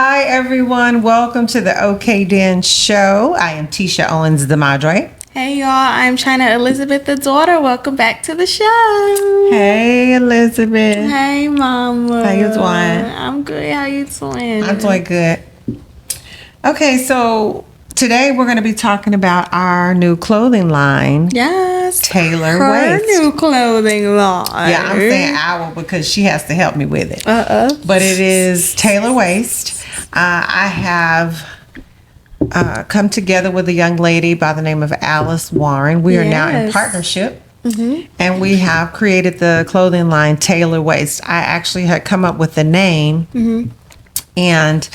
Hi, everyone. Welcome to the OK Den Show. I am Titia Owens, the Madre. Hey, y'all. I'm Chyna, Elizabteh, the daughter. Welcome back to the show. Hey, Elizabeth. Hey, Mama. How you doing? I'm good. How you doing? I'm doing good. Okay, so today we're going to be talking about our new clothing line. Yes. Tailor Her Waist. new clothing line. Yeah, I'm saying our because she has to help me with it. But it is Tailor Waist. I have come together with a young lady by the name of Alice Warren. We are now in partnership. Mm-hmm. And we have created the clothing line Tailor Waist. I actually had come up with the name. Mm-hmm. And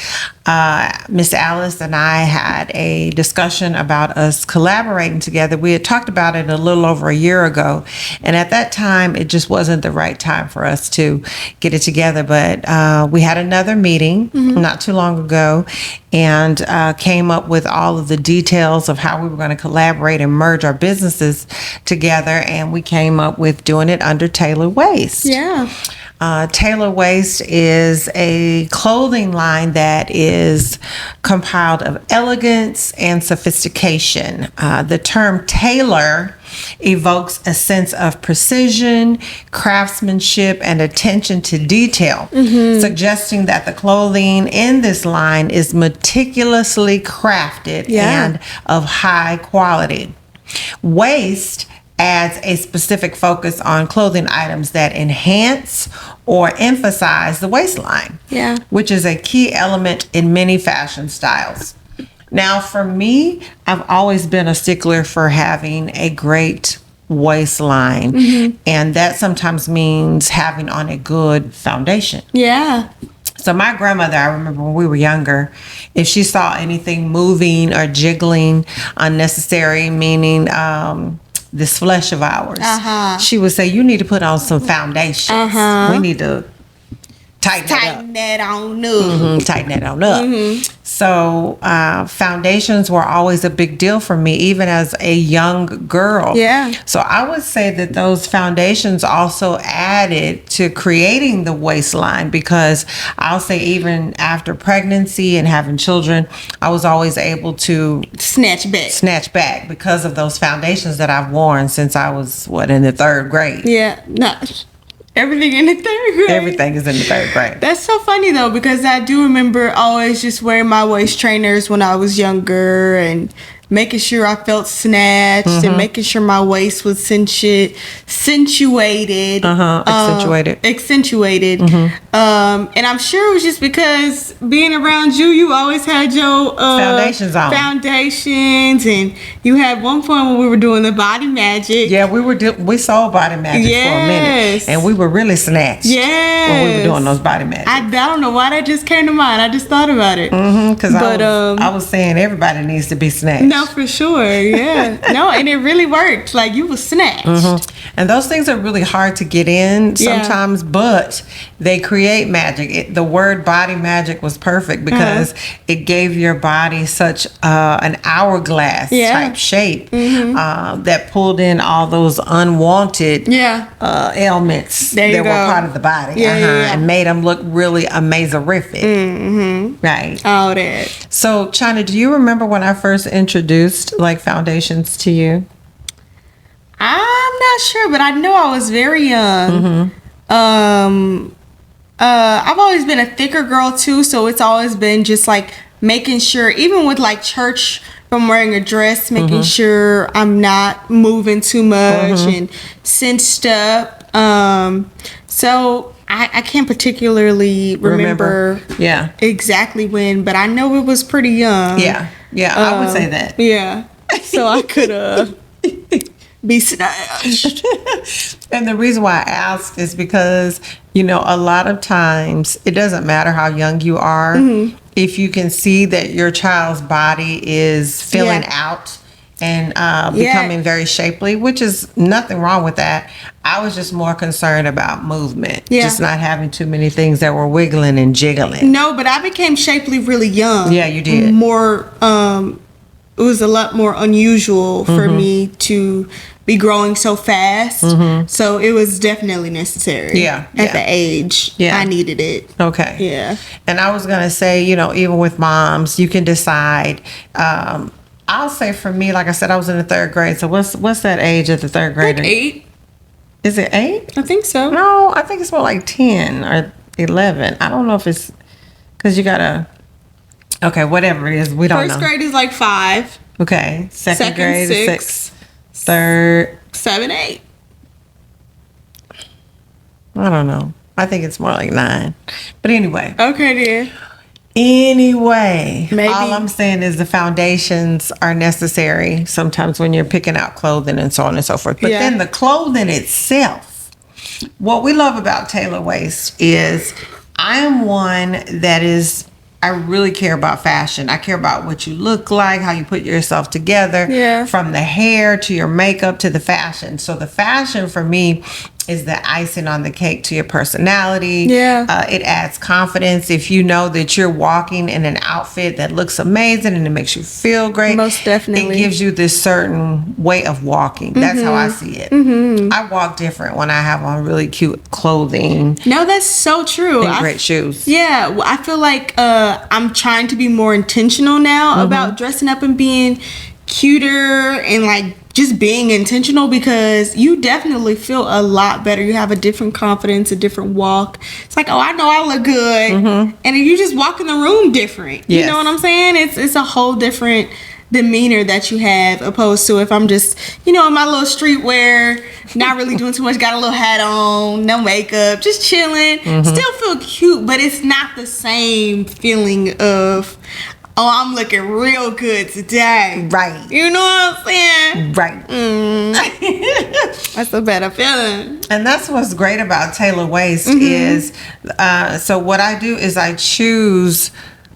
Miss Alice and I had a discussion about us collaborating together. We had talked about it a little over a year ago. And at that time, it just wasn't the right time for us to get it together. But we had another meeting not too long ago and came up with all of the details of how we were going to collaborate and merge our businesses together. And we came up with doing it under Tailor Waist. Yeah. Tailor Waist is a clothing line that is compiled of elegance and sophistication. The term tailor evokes a sense of precision, craftsmanship, and attention to detail, suggesting that the clothing in this line is meticulously crafted and of high quality. Waist adds a specific focus on clothing items that enhance or emphasize the waistline, which is a key element in many fashion styles. Now, for me, I've always been a stickler for having a great waistline, and that sometimes means having on a good foundation. Yeah. So my grandmother, I remember when we were younger, if she saw anything moving or jiggling unnecessary, meaning this flesh of ours, she would say, you need to put on some foundation. We need to tighten that on up. Tighten that on up. So foundations were always a big deal for me, even as a young girl. Yeah. So I would say that those foundations also added to creating the waistline, because I'll say even after pregnancy and having children, I was always able to snatch back because of those foundations that I've worn since I was in the third grade. Yeah. No. Everything in the third grade. Everything is in the third grade. That's so funny though, because I do remember always just wearing my waist trainers when I was younger and making sure I felt snatched and making sure my waist was accentuated. Accentuated. And I'm sure it was just because being around you, you always had your foundations on. Foundations, and you had one point when we were doing the body magic. Yeah, we sold body magic for a minute, and we were really snatched. when we were doing those body magic. I don't know why that just came to mind. I just thought about it. Because I was saying everybody needs to be snatched. No, for sure. Yeah. No, and it really worked. Like, you was snatched. And those things are really hard to get in sometimes, but they create magic. The word body magic was perfect because it gave your body such an hourglass type shape that pulled in all those unwanted ailments that were part of the body and made them look really amazing-rific. Right. All that. So, Chyna, do you remember when I first introduced like foundations to you? I'm not sure, but I know I was very young. I've always been a thicker girl too, so it's always been just like making sure, even with like church, if I'm wearing a dress, making sure I'm not moving too much and cinched up. So I can't particularly remember exactly when, but I know it was pretty young. Yeah, I would say that. Yeah, so I could be snatched. And the reason why I asked is because, a lot of times it doesn't matter how young you are. If you can see that your child's body is filling out and becoming very shapely, which is nothing wrong with that. I was just more concerned about movement, just not having too many things that were wiggling and jiggling. No, but I became shapely really young. Yeah, you did. More, it was a lot more unusual for me to be growing so fast. So it was definitely necessary. At the age I needed it. Okay. Yeah. And I was gonna say, you know, even with moms, you can decide. I'll say for me, like I said, I was in the 3rd grade. So what's that age of the 3rd grade? Like 8. Is it 8? I think so. No, I think it's more like 10 or 11. I don't know if it's because you gotta. Okay, whatever it is, we don't know. 1st grade is like 5. Okay, second grade is 6. 6. 3rd, 7, 8. I don't know. I think it's more like 9. But anyway. Okay, dear. Anyway, Maybe. all I'm saying is the foundations are necessary sometimes when you're picking out clothing and so on and so forth. But then the clothing itself, what we love about Tailor Waist is I am one that is, I really care about fashion. I care about what you look like, how you put yourself together, from the hair to your makeup to the fashion. So the fashion for me is the icing on the cake to your personality. It adds confidence if you know that you're walking in an outfit that looks amazing and it makes you feel great. Most definitely. It gives you this certain way of walking. That's how I see it. I walk different when I have on really cute clothing. No, that's so true. And great shoes. Yeah, I feel like I'm trying to be more intentional now about dressing up and being cuter and like just being intentional, because you definitely feel a lot better. You have a different confidence, a different walk. It's like, oh, I know I look good. And you just walk in the room different. You know what I'm saying? It's a whole different demeanor that you have, opposed to if I'm just, you know, in my little streetwear, not really doing too much, got a little hat on, no makeup, just chilling. Still feel cute, but it's not the same feeling of, oh, I'm looking real good today. Right. You know what I'm saying? Right. That's a better feeling. And that's what's great about Tailor Waist is, so what I do is I choose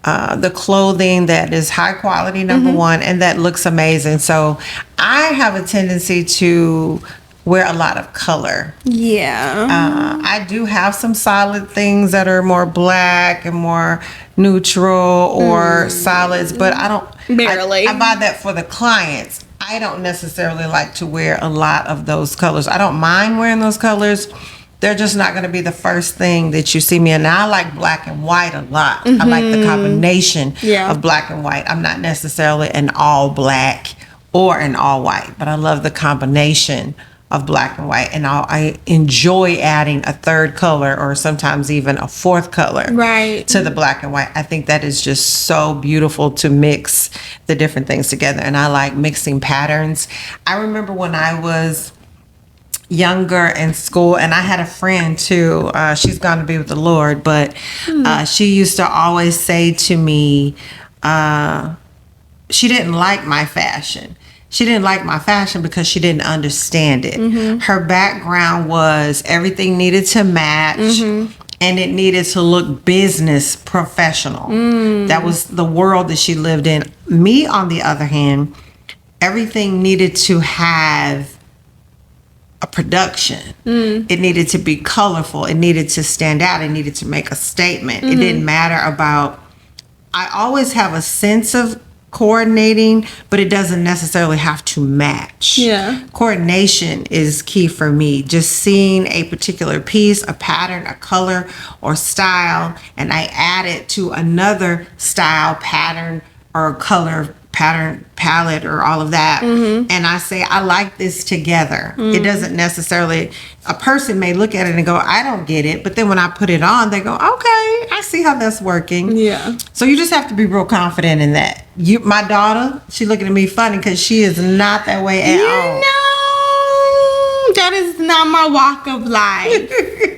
the clothing that is high quality, number one, and that looks amazing. So I have a tendency to wear a lot of color. I do have some solid things that are more black and more neutral or solids, but I don't barely. I buy that for the clients. I don't necessarily like to wear a lot of those colors. I don't mind wearing those colors. They're just not going to be the first thing that you see me in. Now, I like black and white a lot. I like the combination of black and white. I'm not necessarily an all black or an all white, but I love the combination of black and white, and I enjoy adding a 3rd color or sometimes even a 4th color to the black and white. I think that is just so beautiful to mix the different things together, and I like mixing patterns. I remember when I was younger in school, and I had a friend too, she's gone to be with the Lord, but she used to always say to me, she didn't like my fashion. She didn't like my fashion because she didn't understand it. Her background was everything needed to match and it needed to look business professional. That was the world that she lived in. Me, on the other hand, everything needed to have a production. It needed to be colorful. It needed to stand out. It needed to make a statement. It didn't matter about, I always have a sense of coordinating, but it doesn't necessarily have to match. Coordination is key for me. Just seeing a particular piece, a pattern, a color, or style, and I add it to another style, pattern, or color, pattern, palette, or all of that, and I say, I like this together. It doesn't necessarily, a person may look at it and go, I don't get it, but then when I put it on, they go, okay, I see how that's working. So you just have to be real confident in that. My daughter, she looking at me funny because she is not that way at all. No, that is not my walk of life.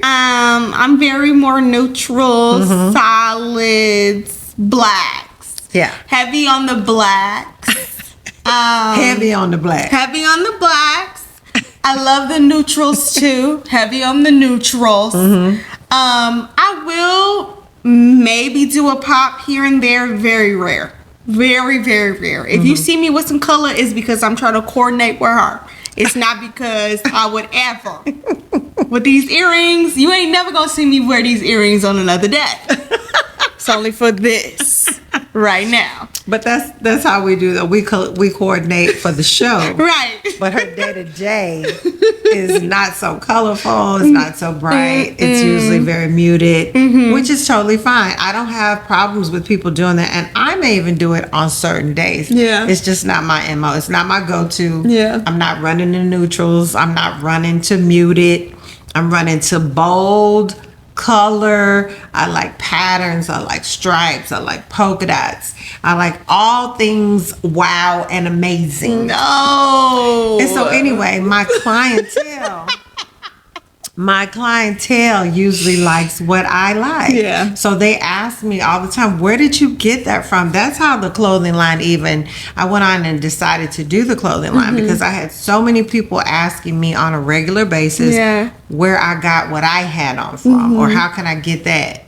I'm very more neutral, solids, blacks. Heavy on the blacks. Heavy on the blacks. Heavy on the blacks. I love the neutrals too. Heavy on the neutrals. I will maybe do a pop here and there. Very rare. Very, very rare. If you see me with some color, it's because I'm trying to coordinate with her. It's not because I would ever. With these earrings, you ain't never gonna see me wear these earrings on another day. It's only for this right now. But that's how we do that. We coordinate for the show. Right. But her day to day is not so colorful. It's not so bright. It's usually very muted, which is totally fine. I don't have problems with people doing that, and I may even do it on certain days. Yeah. It's just not my MO. It's not my go-to. Yeah. I'm not running to neutrals. I'm not running to muted. I'm running to bold color. I like patterns. I like stripes. I like polka dots. I like all things wow and amazing. No. And so anyway, my clientele usually likes what I like. Yeah. So they ask me all the time, where did you get that from? That's how the clothing line I went on and decided to do the clothing line because I had so many people asking me on a regular basis where I got what I had on from or how can I get that?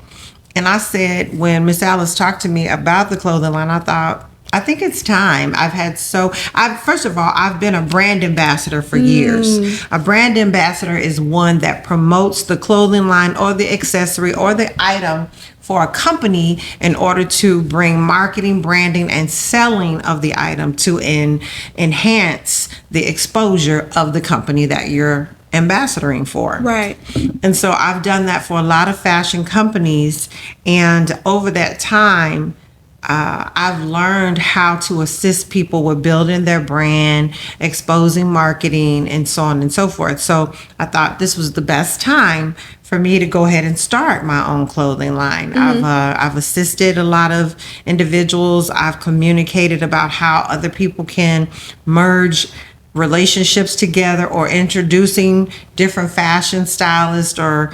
And I said, when Miss Alice talked to me about the clothing line, I think it's time. First of all, I've been a brand ambassador for years. A brand ambassador is one that promotes the clothing line or the accessory or the item for a company in order to bring marketing, branding, and selling of the item to enhance the exposure of the company that you're ambassadoring for. Right. And so I've done that for a lot of fashion companies, and over that time, I've learned how to assist people with building their brand, exposing marketing, and so on and so forth. So I thought this was the best time for me to go ahead and start my own clothing line. I've assisted a lot of individuals. I've communicated about how other people can merge relationships together or introducing different fashion stylists or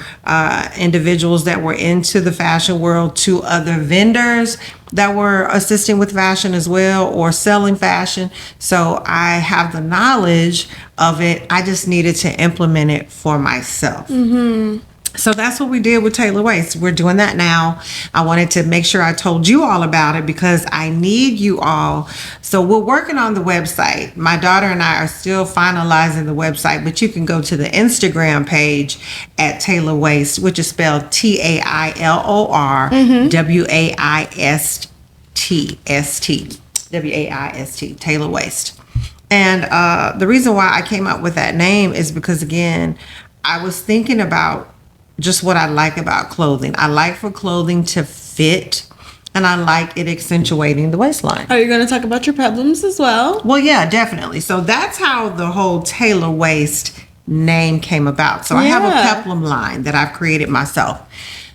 individuals that were into the fashion world to other vendors that were assisting with fashion as well or selling fashion. So I have the knowledge of it. I just needed to implement it for myself. So that's what we did with Tailor Waist. We're doing that now. I wanted to make sure I told you all about it because I need you all. So we're working on the website. My daughter and I are still finalizing the website, but you can go to the Instagram page at Tailor Waist, which is spelled TailorWaist, Tailor Waist. And the reason why I came up with that name is because, again, I was thinking about just what I like about clothing. I like for clothing to fit, and I like it accentuating the waistline. Are you going to talk about your peplums as well? Well, yeah, definitely. So that's how the whole Tailor Waist name came about. So I have a peplum line that I've created myself.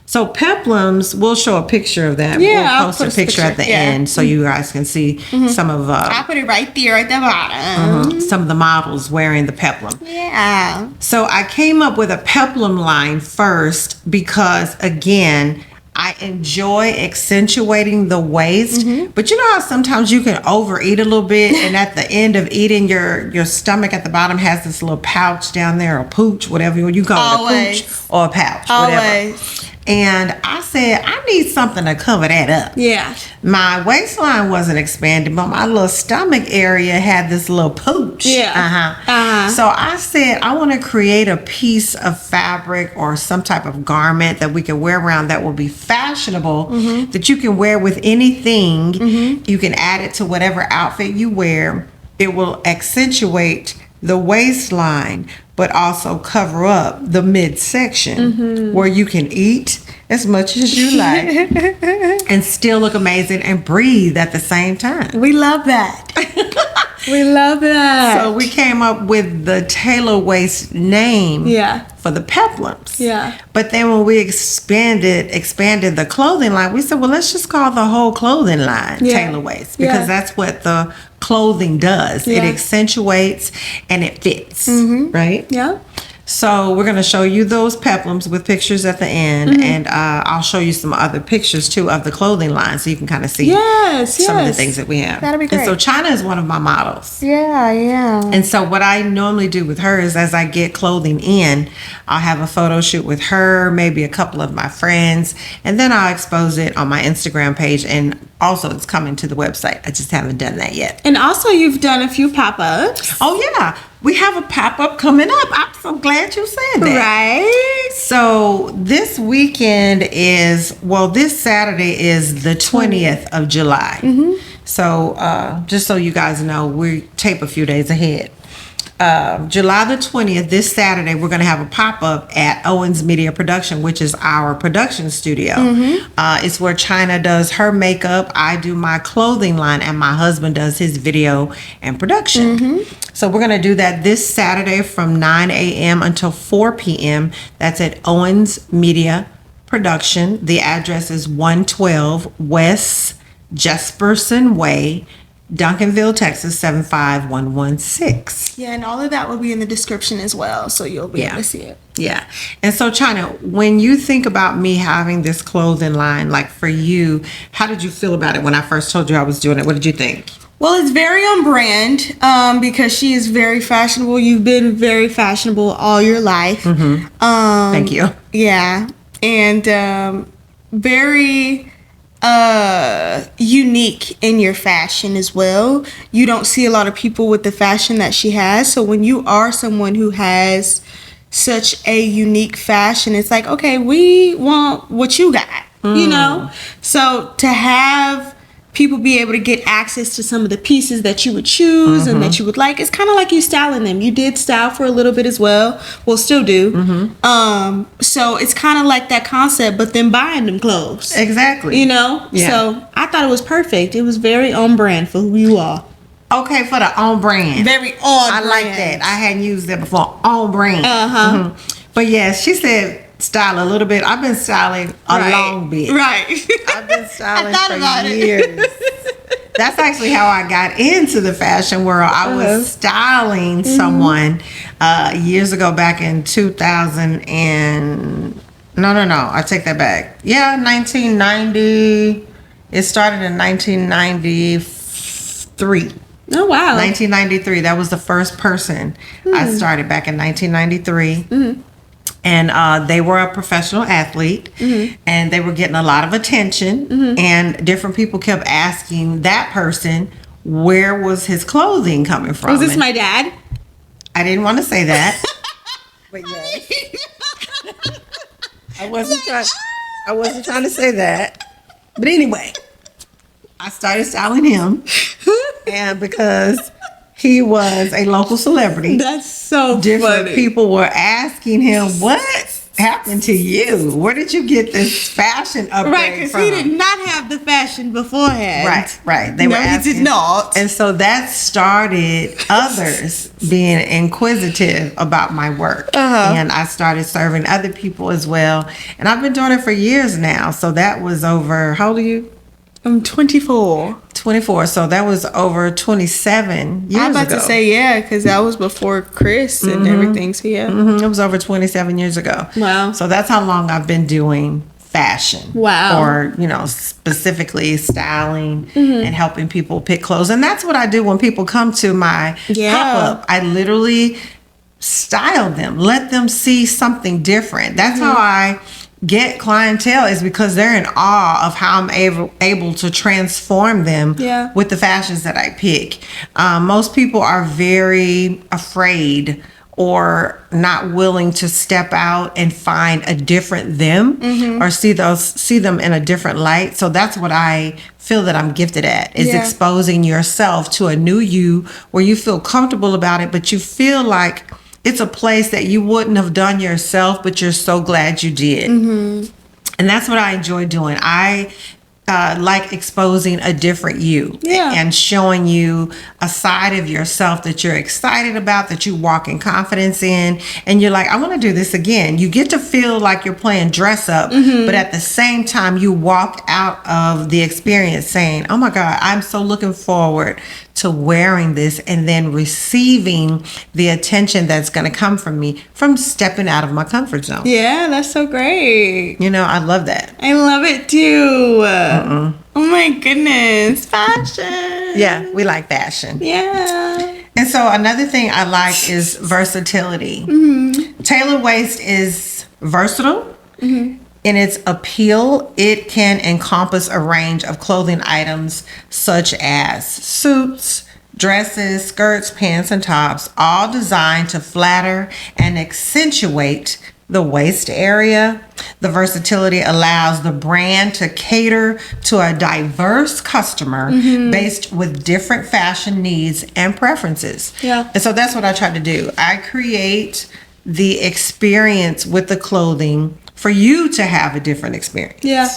So peplums, we'll show a picture of that. Yeah, we'll post a picture at the end so you guys can see some of I'll put it right there at the bottom. some of the models wearing the peplum. Yeah. So I came up with a peplum line first because, again, I enjoy accentuating the waist, but you know how sometimes you can overeat a little bit, and at the end of eating, your stomach at the bottom has this little pouch down there, or pooch, whatever you call it, a pooch or a pouch, whatever. And I said, I need something to cover that up. Yeah. My waistline wasn't expanded, but my little stomach area had this little pooch. Yeah. So I said, I want to create a piece of fabric or some type of garment that we can wear around that will be fashionable, that you can wear with anything. You can add it to whatever outfit you wear. It will accentuate the waistline, but also cover up the midsection where you can eat as much as you like and still look amazing and breathe at the same time. We love that. We love that. So we came up with the Tailor Waist name for the peplums. Yeah. But then when we expanded the clothing line, we said, well, let's just call the whole clothing line Tailor Waist, because that's what the clothing does. It accentuates and it fits, right? Yeah. So we're going to show you those peplums with pictures at the end, and I'll show you some other pictures too of the clothing line, so you can kind of see some of the things that we have. That'd be great. And so Chyna is one of my models. Yeah. And so what I normally do with her is, as I get clothing in, I'll have a photo shoot with her, maybe a couple of my friends, and then I'll expose it on my Instagram page, and also it's coming to the website. I just haven't done that yet. And also you've done a few pop-ups. Oh yeah, we have a pop-up coming up. I'm so glad you said that. Right. So this weekend this Saturday is the 20th of July. So just so you guys know, we tape a few days ahead. July the 20th, this Saturday, we're going to have a pop-up at Owens Media Production, which is our production studio. It's where Chyna does her makeup, I do my clothing line, and my husband does his video and production. So we're going to do that this Saturday from 9 a.m. until 4 p.m. That's at Owens Media Production. The address is 112 Wes Jespersen Way, Duncanville, Texas 75116. Yeah, and all of that will be in the description as well, so you'll be able to see it. Yeah. And so, Chyna, when you think about me having this clothing line, like for you, how did you feel about it when I first told you I was doing it? What did you think? Well, it's very on brand because she is very fashionable. You've been very fashionable all your life. Thank you. Yeah. And very unique in your fashion as well. You don't see a lot of people with the fashion that she has. So when you are someone who has such a unique fashion, it's like, okay, we want what you got, you know? So to have people be able to get access to some of the pieces that you would choose and that you would like, it's kind of like you styling them. You did style for a little bit as well. Well, still do. So it's kind of like that concept, but then buying them clothes. Exactly. You know? Yeah. So I thought it was perfect. It was very on brand for who you are. Okay, for the on brand. Very on I brand. like that. I hadn't used that before. On brand. But yeah, she said style a little bit. I've been styling a long bit. Right. I've been styling for years. That's actually how I got into the fashion world. I was styling someone years ago, back in 2000 and no, I take that back. Yeah, 1990. It started in 1993. Oh, wow. 1993. That was the first person I started back in 1993. And they were a professional athlete, and they were getting a lot of attention, and different people kept asking that person, where was his clothing coming from? Was this my dad? I didn't want to say that. But yes. I wasn't trying to say that. But anyway, I started styling him, and because he was a local celebrity. That's so Different funny. people were asking him, what happened to you? Where did you get this fashion upgrade Right, because from? he did not have the fashion beforehand. Right. They were asking. he did not. And so that started others being inquisitive about my work. And I started serving other people as well. And I've been doing it for years now. So that was over, how old are you? I'm 24. 24. So that was over 27 years ago. I'm about to say, yeah, because that was before Chris and everything. So, yeah. It was over 27 years ago. Wow. So that's how long I've been doing fashion. Wow. Or, specifically styling and helping people pick clothes. And that's what I do when people come to my pop-up. I literally style them, let them see something different. That's how I get clientele, is because they're in awe of how I'm able to transform them with the fashions that I pick. Most people are very afraid or not willing to step out and find a different them or see them in a different light. So that's what I feel that I'm gifted at, is exposing yourself to a new you where you feel comfortable about it, but you feel like it's a place that you wouldn't have done yourself, but you're so glad you did. And that's what I enjoy doing. I like exposing a different you and showing you a side of yourself that you're excited about, that you walk in confidence in, and you're like, I want to do this again. You get to feel like you're playing dress up, but at the same time you walk out of the experience saying, oh my God, I'm so looking forward to wearing this and then receiving the attention that's going to come from me from stepping out of my comfort zone. Yeah, that's so great. I love that. I love it too. Oh my goodness. Fashion. Yeah, we like fashion. Yeah. And so another thing I like is versatility. Tailor waist is versatile. In its appeal, it can encompass a range of clothing items such as suits, dresses, skirts, pants, and tops, all designed to flatter and accentuate the waist area. The versatility allows the brand to cater to a diverse customer based with different fashion needs and preferences. Yeah. And so that's what I try to do. I create the experience with the clothing for you to have a different experience. Yeah.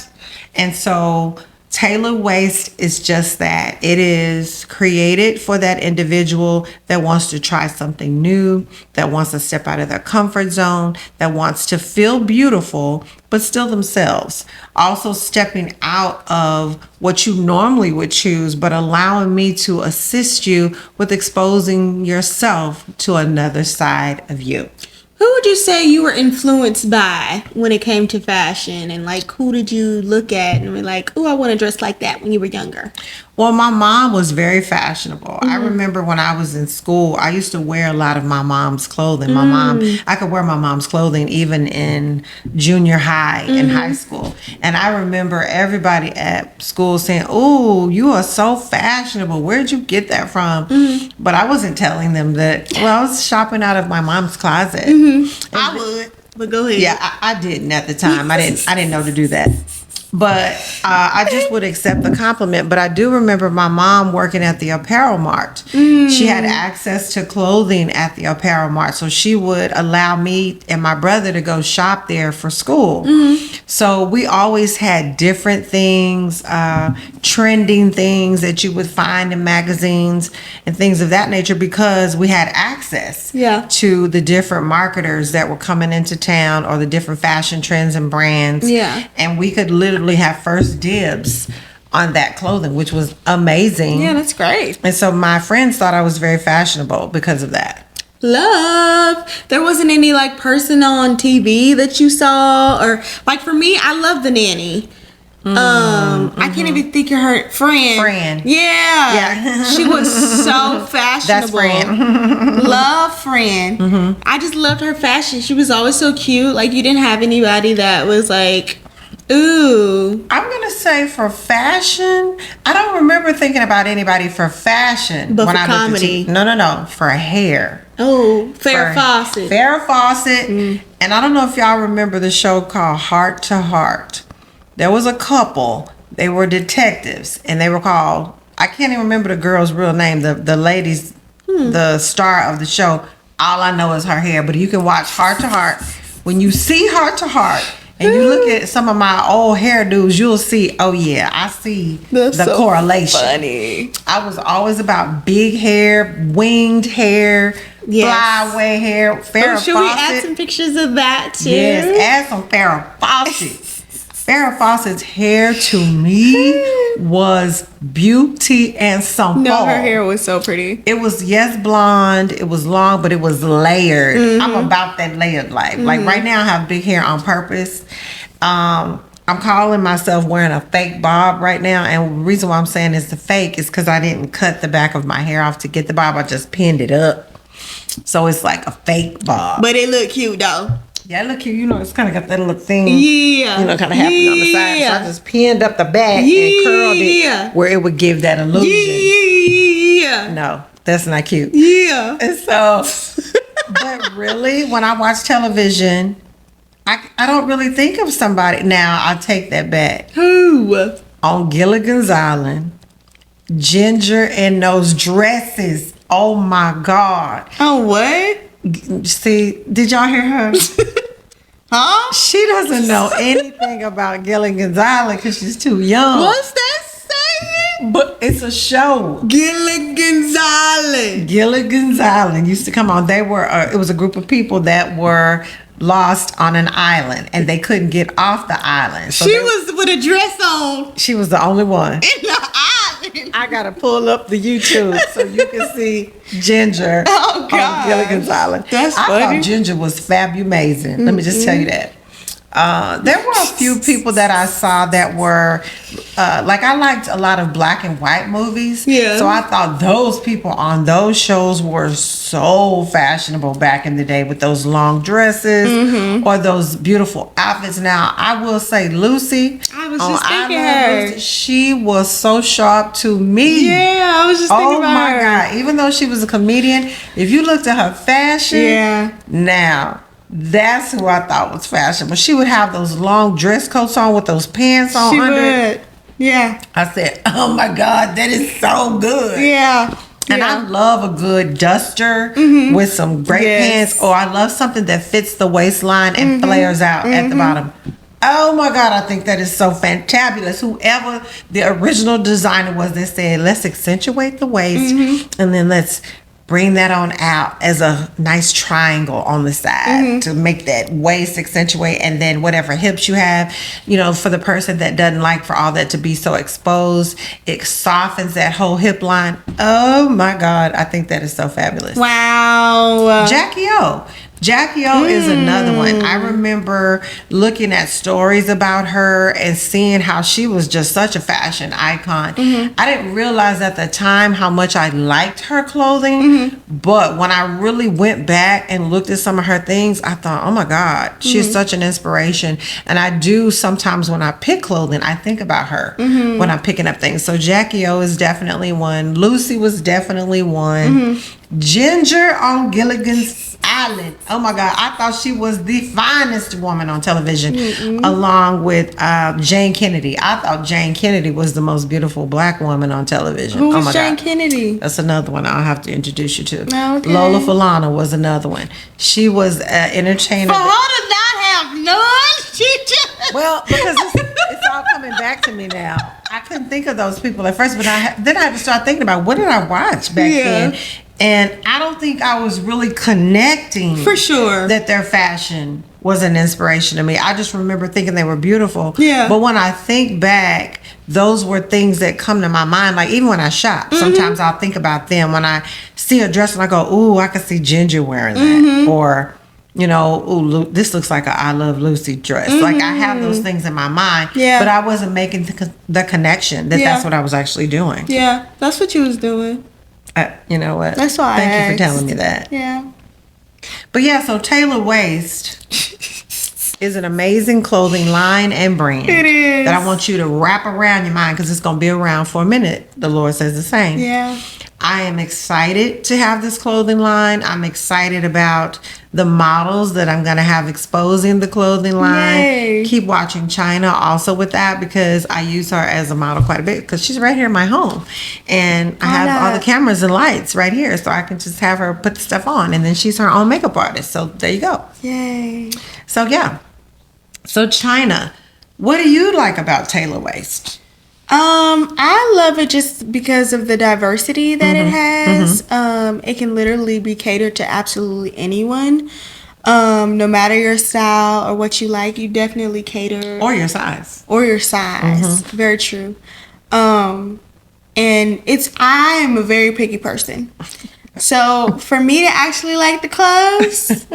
And so Tailor Waist is just that. It is created for that individual that wants to try something new, that wants to step out of their comfort zone, that wants to feel beautiful, but still themselves. Also stepping out of what you normally would choose, but allowing me to assist you with exposing yourself to another side of you. Who would you say you were influenced by when it came to fashion? And like, who did you look at and be like, oh, I want to dress like that when you were younger? Well, my mom was very fashionable. I remember when I was in school, I used to wear a lot of my mom's clothing. My mom, I could wear my mom's clothing even in junior high and high school. And I remember everybody at school saying, oh, you are so fashionable. Where'd you get that from? But I wasn't telling them that, well, I was shopping out of my mom's closet. I would, but go ahead. Yeah, I didn't at the time. I didn't know to do that. But I just would accept the compliment. But I do remember my mom working at the apparel mart. She had access to clothing at the apparel mart. So she would allow me and my brother to go shop there for school. So we always had different things, trending things that you would find in magazines and things of that nature because we had access to the different marketers that were coming into town or the different fashion trends and brands. Yeah. And we could literally have first dibs on that clothing, which was amazing. Yeah, that's great. And so my friends thought I was very fashionable because of that. Love. There wasn't any like person on TV that you saw, or like for me, I love the nanny. I can't even think of her Fran. Yeah. She was so fashionable. That's Fran. Love Fran. I just loved her fashion. She was always so cute. Like you didn't have anybody that was like, ooh. I'm gonna say for fashion, I don't remember thinking about anybody for fashion. But when for I comedy. No, for hair. Oh, Farrah Fawcett. Farrah Fawcett. And I don't know if y'all remember the show called Heart to Heart. There was a couple. They were detectives, and they were called, I can't even remember the girl's real name. The lady's the star of the show. All I know is her hair. But you can watch Heart to Heart. When you see Heart to Heart, and you look at some of my old hairdos, you'll see, oh yeah, I see the correlation. Funny. I was always about big hair, winged hair, flyaway hair. Farrah Should Fawcett. we add some pictures of that too? Yes, add some Farrah Fawcett. Farrah Fawcett's hair to me was beauty and some No, fall. her hair was so pretty. It was, yes, blonde. It was long, but it was layered. I'm about that layered life. Like right now, I have big hair on purpose. I'm calling myself wearing a fake bob right now. And the reason why I'm saying it's the fake is because I didn't cut the back of my hair off to get the bob. I just pinned it up. So it's like a fake bob. But it looked cute though. Yeah, look here, you know, it's kind of got that little thing, Yeah. you know, kind of happening on the side. So I just pinned up the back and curled it where it would give that illusion. Yeah. No, that's not cute. Yeah. And so, but really, when I watch television, I don't really think of somebody. Now, I take that back. Who? On Gilligan's Island, Ginger in those dresses. Oh my God. Oh, what? See, did y'all hear her? Huh? She doesn't know anything about Gilligan's Island because she's too young. What's that saying? But it's a show. Gilligan's Island. Gilligan's Island used to come on. They were, it was a group of people that were lost on an island and they couldn't get off the island. So she was with a dress on. She was the only one. In the island. I gotta pull up the YouTube so you can see Ginger on Gilligan's Island. That's I funny. thought Ginger was fabulous. Let me just tell you that. There were a few people that I saw that were like, I liked a lot of black and white movies. Yeah. So I thought those people on those shows were so fashionable back in the day with those long dresses or those beautiful outfits. Now, I will say Lucy. I was on just I thinking Love her. Lucy, she was so sharp to me. Yeah, I was just thinking Oh about my her. God. Even though she was a comedian, if you looked at her fashion, Yeah. now That's who I thought was fashionable. She would have those long dress coats on with those pants on She under would. it. Yeah. I said, oh my God, that is so good. Yeah. And yeah. I love a good duster with some great pants. Or I love something that fits the waistline and flares out at the bottom. Oh my God, I think that is so fantabulous. Whoever the original designer was that said, let's accentuate the waist and then let's bring that on out as a nice triangle on the side to make that waist accentuate, and then whatever hips you have, you know, for the person that doesn't like for all that to be so exposed, it softens that whole hip line. Oh my God, I think that is so fabulous. Wow. Jackie O. Jackie O is another one. I remember looking at stories about her and seeing how she was just such a fashion icon. I didn't realize at the time how much I liked her clothing, but when I really went back and looked at some of her things, I thought, oh my God, she's such an inspiration. And I do sometimes when I pick clothing, I think about her when I'm picking up things. So Jackie O is definitely one. Lucy was definitely one. Ginger on Gilligan's Island. Oh my God, I thought she was the finest woman on television, along with Jane Kennedy. I thought Jane Kennedy was the most beautiful black woman on television. Who oh was my Jane God. Kennedy? That's another one I'll have to introduce you to. Okay. Lola Falana was another one. She was an entertainer. For her to not have none, she just... Well, because it's all coming back to me now. I couldn't think of those people at first, but then I had to start thinking about what did I watch back then. And I don't think I was really connecting For sure. that their fashion was an inspiration to me. I just remember thinking they were beautiful. Yeah. But when I think back, those were things that come to my mind. Like even when I shop, sometimes I'll think about them. When I see a dress and I go, ooh, I could see Ginger wearing that. Or, you know, ooh, this looks like a I Love Lucy dress. Like I have those things in my mind. Yeah. But I wasn't making the connection that that's what I was actually doing. Yeah, that's what you was doing. You know what? That's why Thank I you for asked. telling me that. Yeah. But yeah, so Tailor Waist is an amazing clothing line and brand. It is. That I want you to wrap around your mind because it's going to be around for a minute. The Lord says the same. Yeah. I am excited to have this clothing line. I'm excited about the models that I'm going to have exposing the clothing line. Yay. Keep watching Chyna also with that because I use her as a model quite a bit because she's right here in my home. And I have all the cameras and lights right here so I can just have her put the stuff on. And then she's her own makeup artist. So there you go. Yay. So yeah. So Chyna, what do you like about Tailor Waist? I love it just because of the diversity that it has. It can literally be catered to absolutely anyone. No matter your style or what you like, you definitely cater. Or your size. Or your size. Very true. And I am a very picky person. So for me to actually like the clothes,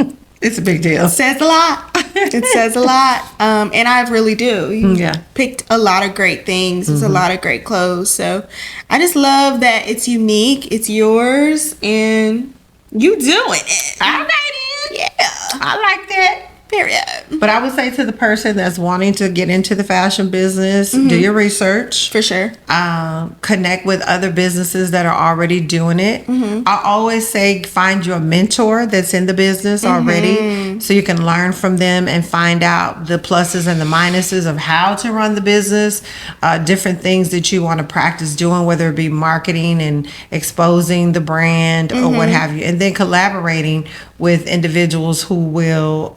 it's a big deal. it says a lot. It says a lot. And I really do. You picked a lot of great things. It's a lot of great clothes. So I just love that it's unique. It's yours. And you doing it. All right. Yeah. I like that. Period. But I would say to the person that's wanting to get into the fashion business, do your research. For sure. Connect with other businesses that are already doing it. I always say find your mentor that's in the business already so you can learn from them and find out the pluses and the minuses of how to run the business, different things that you want to practice doing, whether it be marketing and exposing the brand or what have you, and then collaborating with individuals who will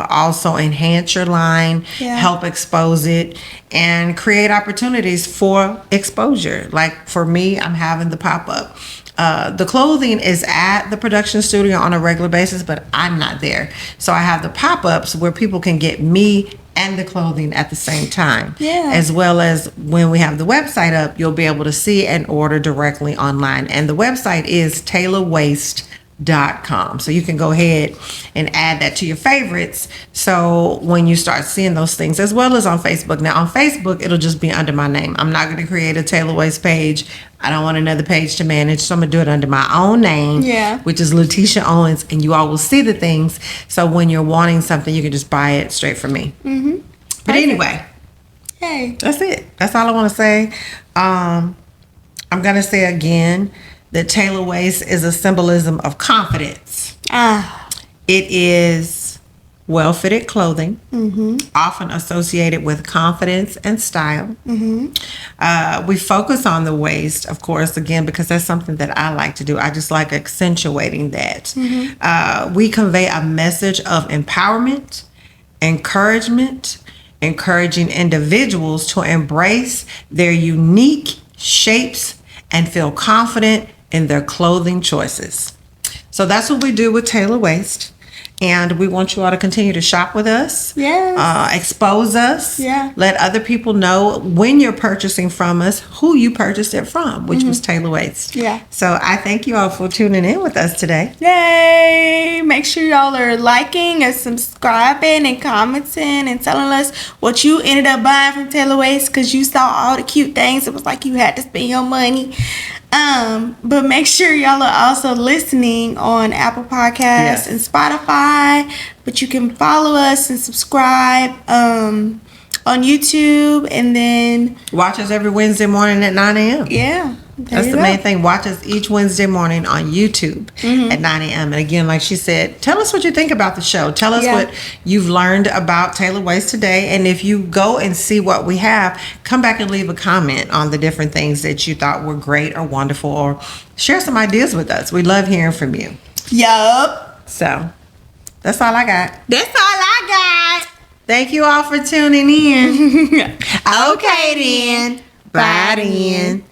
also enhance your line, help expose it, and create opportunities for exposure. Like for me, I'm having the pop-up. The clothing is at the production studio on a regular basis, but I'm not there. So I have the pop-ups where people can get me and the clothing at the same time. Yeah. As well as when we have the website up, you'll be able to see and order directly online. And the website is tailorwaist.com. So you can go ahead and add that to your favorites. So when you start seeing those things, as well as on Facebook. Now on Facebook, it'll just be under my name. I'm not going to create a Tailor Waist page. I don't want another page to manage. So I'm going to do it under my own name, which is Titia Owens. And you all will see the things. So when you're wanting something, you can just buy it straight from me. But anyway, Hey. that's it. That's all I want to say. I'm going to say again, that Tailor Waist is a symbolism of confidence. It is well-fitted clothing, often associated with confidence and style. We focus on the waist, of course, again, because that's something that I like to do. I just like accentuating that. We convey a message of empowerment, encouragement, encouraging individuals to embrace their unique shapes and feel confident in their clothing choices. So that's what we do with Tailor Waist. And we want you all to continue to shop with us. Yes. Expose us. Yeah. Let other people know when you're purchasing from us, who you purchased it from, which was Tailor Waist. Yeah. So I thank you all for tuning in with us today. Yay! Make sure y'all are liking and subscribing and commenting and telling us what you ended up buying from Tailor Waist because you saw all the cute things. It was like you had to spend your money. But make sure y'all are also listening on Apple Podcasts and Spotify. But you can follow us and subscribe on YouTube, and then watch us every Wednesday morning at 9 a.m. Yeah. That's the main thing. Watch us each Wednesday morning on YouTube at 9 a.m. And again, like she said, tell us what you think about the show. Tell us what you've learned about Tailor Waist today. And if you go and see what we have, come back and leave a comment on the different things that you thought were great or wonderful, or share some ideas with us. We love hearing from you. Yup. So that's all I got. That's all I got. Thank you all for tuning in. Okay then. Bye then.